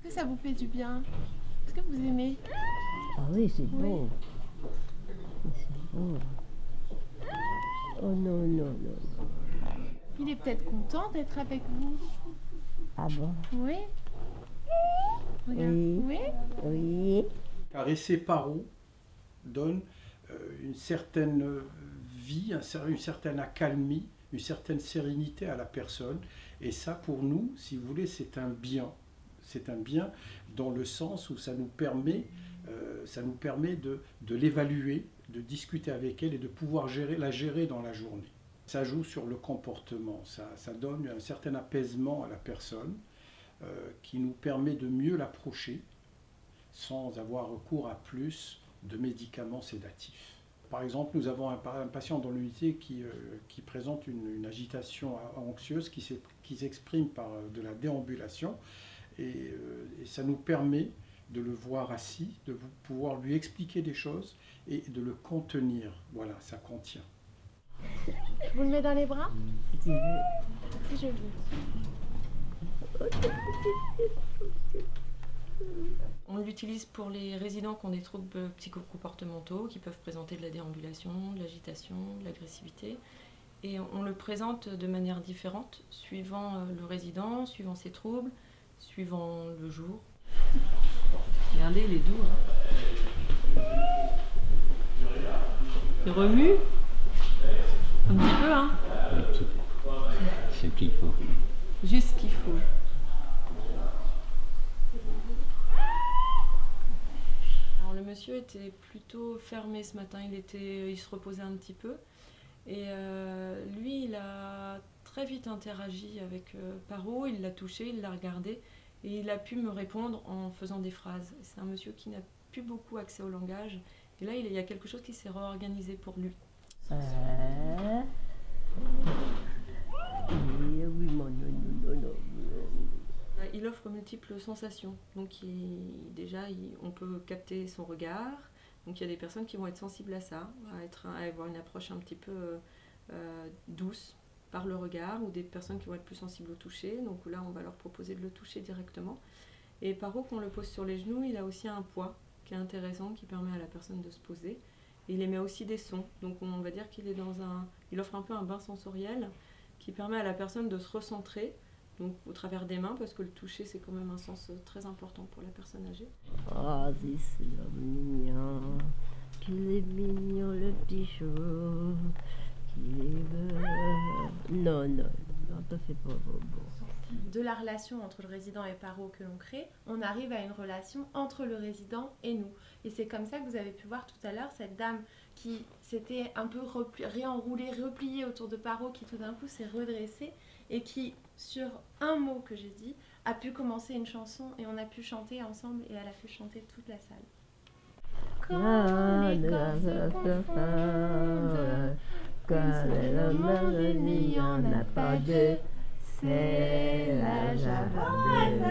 que ça vous fait du bien? Est-ce que vous aimez? Ah oui, c'est Oui. beau. C'est beau. Oh non, non, non. Il est peut-être content d'être avec vous. Ah bon? Oui. Regarde. Oui. Oui. Oui. Caresser Paro donne une certaine vie, une certaine accalmie, une certaine sérénité à la personne. Et ça, pour nous, si vous voulez, c'est un bien. C'est un bien dans le sens où ça nous permet de l'évaluer, de discuter avec elle et de pouvoir la gérer dans la journée. Ça joue sur le comportement, ça donne un certain apaisement à la personne qui nous permet de mieux l'approcher sans avoir recours à plus de médicaments sédatifs. Par exemple, nous avons un patient dans l'unité qui présente une agitation anxieuse qui s'exprime par de la déambulation et ça nous permet de le voir assis, de pouvoir lui expliquer des choses et de le contenir. Voilà, ça contient. Je vous le mets dans les bras? Si tu veux. Si je veux. On l'utilise pour les résidents qui ont des troubles psychocomportementaux, qui peuvent présenter de la déambulation, de l'agitation, de l'agressivité. Et on le présente de manière différente, suivant le résident, suivant ses troubles, suivant le jour. Regardez, il est doux. Hein. Il remue un petit peu, hein. Un petit peu. Ce qu'il faut. Juste ce qu'il faut. Alors, le monsieur était plutôt fermé ce matin, il se reposait un petit peu. Et lui, il a très vite interagi avec Paro, il l'a touché, il l'a regardé. Et il a pu me répondre en faisant des phrases. C'est un monsieur qui n'a plus beaucoup accès au langage. Et là, il y a quelque chose qui s'est réorganisé pour lui. Oui, mon non. Il offre multiples sensations. Donc on peut capter son regard. Donc il y a des personnes qui vont être sensibles à ça, à avoir une approche un petit peu douce par le regard, ou des personnes qui vont être plus sensibles au toucher. Donc là, on va leur proposer de le toucher directement. Et Paro, qu'on le pose sur les genoux, il a aussi un poids qui est intéressant, qui permet à la personne de se poser. Et il émet aussi des sons. Donc on va dire qu'il est il offre un peu un bain sensoriel qui permet à la personne de se recentrer, donc au travers des mains, parce que le toucher, c'est quand même un sens très important pour la personne âgée. Oh, c'est mignon. Qu'il est mignon, le petit chou. Non, te fais pas bobo. De la relation entre le résident et Paro que l'on crée, on arrive à une relation entre le résident et nous. Et c'est comme ça que vous avez pu voir tout à l'heure cette dame qui s'était un peu réenroulée, repliée autour de Paro, qui tout d'un coup s'est redressée et qui, sur un mot que j'ai dit, a pu commencer une chanson et on a pu chanter ensemble et elle a fait chanter toute la salle. Quand les corps se confondent, quand la mélodie, il n'y en a pas deux, c'est la Java bleue.